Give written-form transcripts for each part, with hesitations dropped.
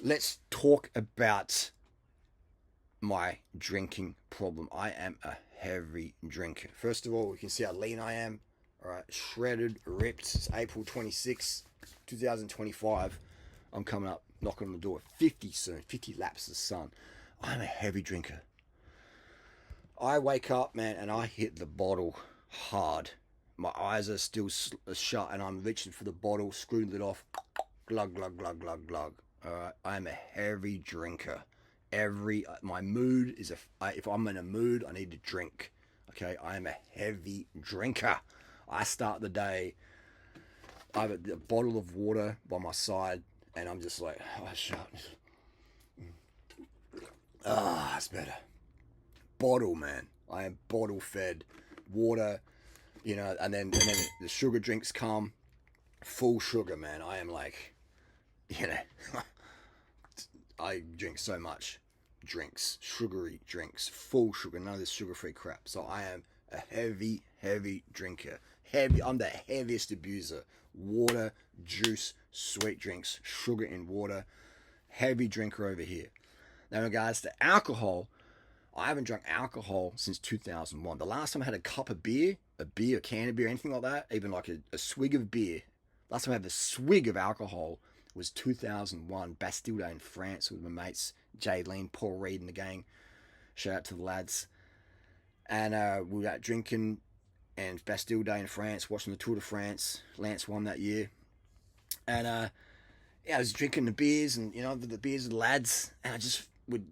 let's talk about my drinking problem. I am a heavy drinker. First of all, you can see how lean I am. All right, shredded, ripped. It's April 26th, 2025. I'm coming up, knocking on the door. 50 soon, 50 laps of the sun. I'm a heavy drinker. I wake up, man, and I hit the bottle hard. My eyes are still shut, and I'm reaching for the bottle, screwing it off. Glug, glug, glug, glug, glug. All right, I'm a heavy drinker. My mood is if I'm in a mood, I need to drink. Okay, I am a heavy drinker. I start the day. I have a bottle of water by my side, and I'm just like, oh, shut. Ah, it's better. Bottle, man. I am bottle fed. Water, and then the sugar drinks come. Full sugar, man. I am like, I drink so much drinks, sugary drinks, full sugar, none of this sugar-free crap. So I am a heavy, heavy drinker. I'm the heaviest abuser. Water, juice, sweet drinks, sugar in water. Heavy drinker over here. Now, in regards to alcohol, I haven't drunk alcohol since 2001. The last time I had a cup of beer, a can of beer, anything like that, even like a swig of beer. Last time I had a swig of alcohol was 2001, Bastille Day in France with my mates, Jay Lean, Paul Reed and the gang. Shout out to the lads. And we were out drinking and Bastille Day in France, watching the Tour de France. Lance won that year. And I was drinking the beers and, the beers with the lads. And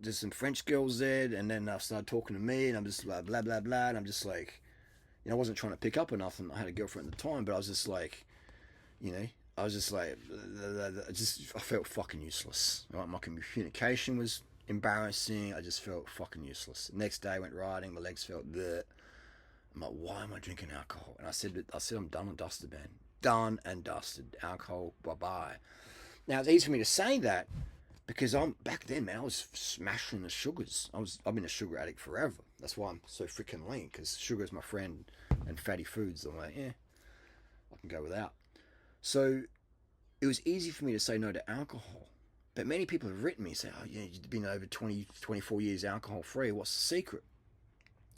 there's some French girls there. And then I started talking to me and I'm just like, blah, blah, blah. And I'm just like, I wasn't trying to pick up or nothing. I had a girlfriend at the time, but I was just like, I was just like, I felt fucking useless. Right? My communication was embarrassing. I just felt fucking useless. The next day I went riding. My legs felt bleh. I'm like, why am I drinking alcohol? And I said, I'm done and dusted, man. Done and dusted. Alcohol, bye-bye. Now, it's easy for me to say that because back then, man, I was smashing the sugars. I've been a sugar addict forever. That's why I'm so freaking lean, because sugar is my friend and fatty foods. I'm like, yeah, I can go without. So it was easy for me to say no to alcohol. But many people have written me saying, oh, yeah, you've been over 20, 24 years alcohol free. What's the secret?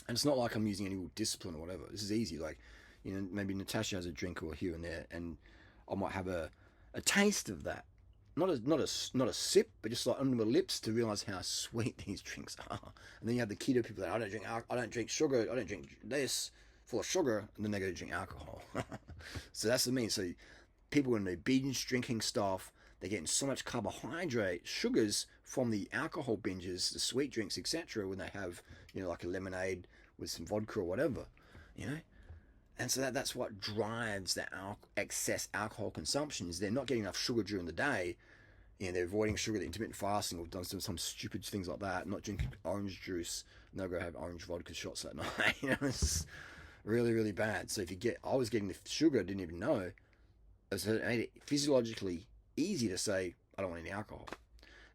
And it's not like I'm using any discipline or whatever. This is easy. Like, maybe Natasha has a drink or here and there, and I might have a taste of that. Not a sip, but just like under my lips to realize how sweet these drinks are. And then you have the keto people that I don't drink sugar, I don't drink this full of sugar, and then they go to drink alcohol. So that's what I mean. So people when they binge drinking stuff, they're getting so much carbohydrate, sugars from the alcohol binges, the sweet drinks, etc. When they have, like a lemonade with some vodka or whatever, And so that's what drives the excess alcohol consumption is they're not getting enough sugar during the day. They're avoiding sugar, the intermittent fasting, or done some stupid things like that, not drinking orange juice, and they'll go have orange vodka shots that night. It's really, really bad. So I was getting the sugar, I didn't even know. So it made it physiologically easy to say, I don't want any alcohol.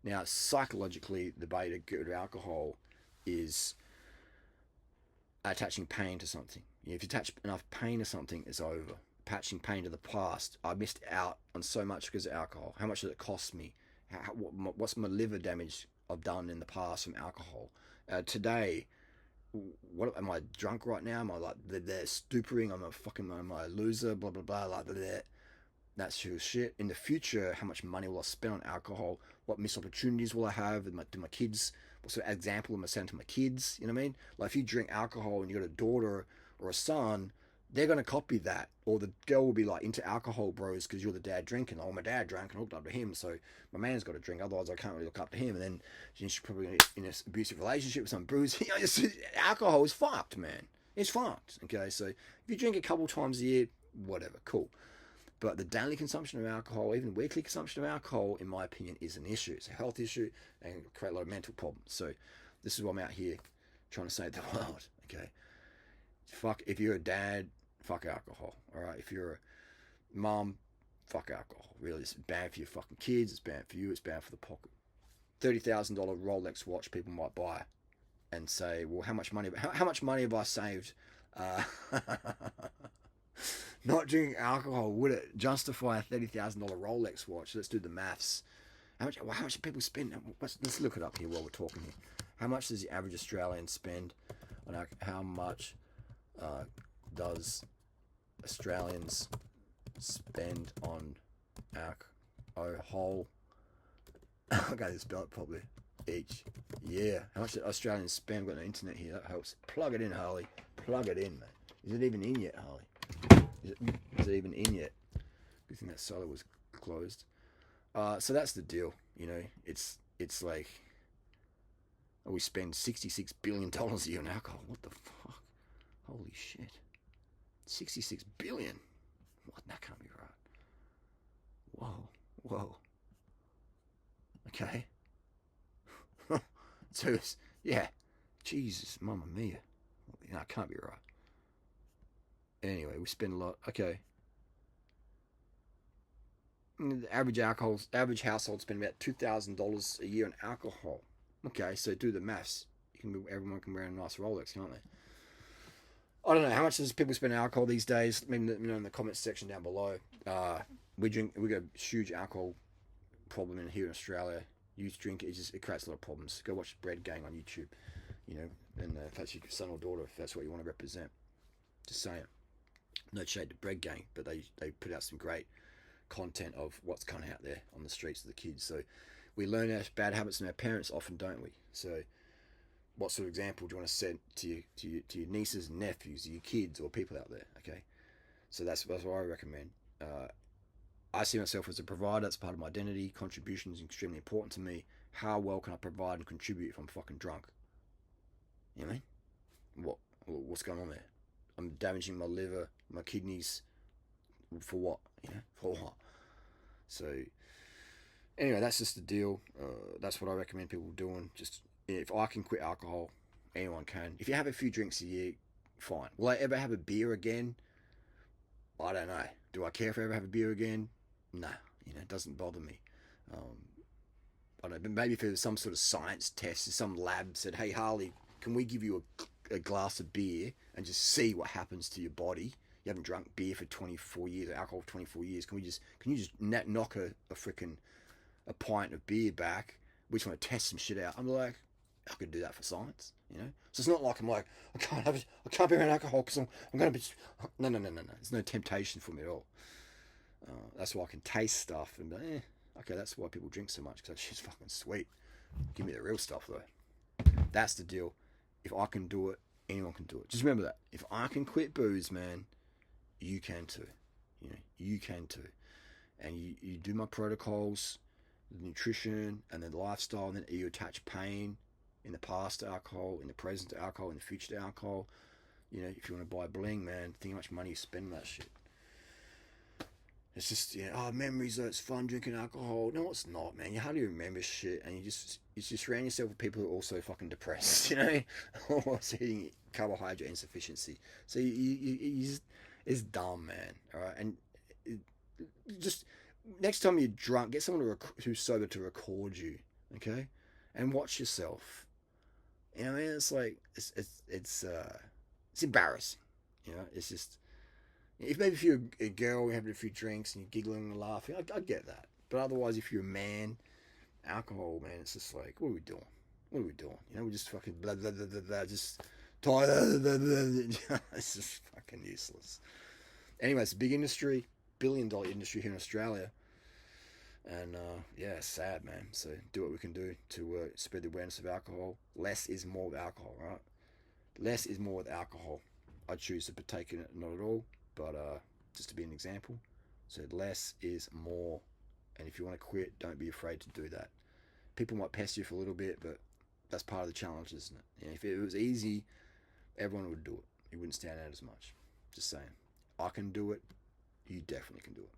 Now, psychologically, the way to get rid of alcohol is attaching pain to something. If you attach enough pain to something, it's over. Attaching pain to the past. I missed out on so much because of alcohol. How much did it cost me? What's my liver damage I've done in the past from alcohol? Today, what am I drunk right now? Am I like they're stupering? Am I a loser? Blah blah blah. Like that. That's shit. In the future, how much money will I spend on alcohol? What missed opportunities will I have? Do my kids? What sort of example am I sending to my kids? You know what I mean? Like if you drink alcohol and you got a daughter or a son, they're going to copy that. Or the girl will be like into alcohol bros because you're the dad drinking. Oh, my dad drank and hooked up to him, so my man's got to drink. Otherwise, I can't really look up to him. And then she's probably in an abusive relationship with some bruise. Alcohol is fucked, man. It's fucked. Okay, so if you drink a couple times a year, whatever, cool. But the daily consumption of alcohol, even weekly consumption of alcohol, in my opinion, is an issue. It's a health issue and can create a lot of mental problems. So this is why I'm out here trying to save the world. Okay, if you're a dad, fuck alcohol. All right, if you're a mom, fuck alcohol. Really, it's bad for your fucking kids. It's bad for you. It's bad for the pocket. $30,000 Rolex watch people might buy, and say, well, how much money have I saved? Not drinking alcohol, would it justify a $30,000 Rolex watch? Let's do the maths. How much do people spend? Let's look it up here while we're talking here. How much does the average Australian spend on how much does Australians spend on alcohol? Okay, to spell it properly. Each year. How much do Australians spend? We've got no internet here. That helps. Plug it in, Harley. Plug it in, man. Is it even in yet, Harley? Is it even in yet? Good thing that solar was closed. So that's the deal. You know, it's like we spend $66 billion a year on alcohol. What the fuck? Holy shit. 66 billion. What? That can't be right. Whoa. Okay. So yeah. Jesus, mamma mia. That can't be right. Anyway, we spend a lot. Okay. The average household spend about $2,000 a year on alcohol. Okay, so do the maths. Everyone can wear a nice Rolex, can't they? I don't know how much does people spend on alcohol these days. Let me know in the comments section down below. We got a huge alcohol problem here in Australia. Youth drink, it creates a lot of problems. Go watch Bread Gang on YouTube, you know, and if that's your son or daughter, if that's what you want to represent. Just saying. No shade to Bread Gang, but they put out some great content of what's kind of out there on the streets of the kids. So we learn our bad habits from our parents often, don't we? So what sort of example do you want to set to your nieces and nephews, your kids, or people out there? Okay, so that's what I recommend. I see myself as a provider. That's part of my identity. Contribution is extremely important to me. How well can I provide and contribute if I'm fucking drunk? You know what I mean? What's going on there? I'm damaging my liver, my kidneys. For what? You know, for what? So anyway, that's just the deal. That's what I recommend people doing. Just if I can quit alcohol, anyone can. If you have a few drinks a year, fine. Will I ever have a beer again? I don't know. Do I care if I ever have a beer again? Nah, you know, it doesn't bother me. I don't know, but maybe if there was some sort of science test, some lab said, "Hey Harley, can we give you a glass of beer and just see what happens to your body? You haven't drunk beer for 24 years, or alcohol for 24 years. Can you just knock a pint of beer back? We just want to test some shit out." I'm like, I could do that for science, you know. So it's not like I'm like I can't be around alcohol because I'm gonna be. No. There's no temptation for me at all. That's why I can taste stuff and okay, that's why people drink so much, because that shit's fucking sweet. Give me the real stuff though. That's the deal. If I can do it, anyone can do it. Just remember that. If I can quit booze, man, you can too. You know, you can too. And you do my protocols, the nutrition, and then the lifestyle, and then you attach pain in the past to alcohol, in the present to alcohol, in the future to alcohol. You know, if you want to buy bling, man, think how much money you spend on that shit. It's just, memories, it's fun drinking alcohol. No, it's not, man. You hardly remember shit, and you just surround yourself with people who are also fucking depressed, you know? Or eating carbohydrate insufficiency. So you just, it's dumb, man, alright? And just, next time you're drunk, get someone who's sober to record you, okay? And watch yourself. You know what I mean? It's like, it's embarrassing, you know? It's just... If you're a girl, you're having a few drinks and you're giggling and laughing, I get that. But otherwise, if you're a man, alcohol, man, it's just like, what are we doing? What are we doing? You know, we're just fucking blah, blah, blah, blah, blah, just tired. It's just fucking useless. Anyway, it's a big industry, billion-dollar industry here in Australia. And, it's sad, man. So do what we can do to spread the awareness of alcohol. Less is more with alcohol, right? Less is more with alcohol. I choose to partake in it, not at all. But just to be an example, so less is more. And if you want to quit, don't be afraid to do that. People might pester you for a little bit, but that's part of the challenge, isn't it? You know, if it was easy, everyone would do it. You wouldn't stand out as much. Just saying. I can do it. You definitely can do it.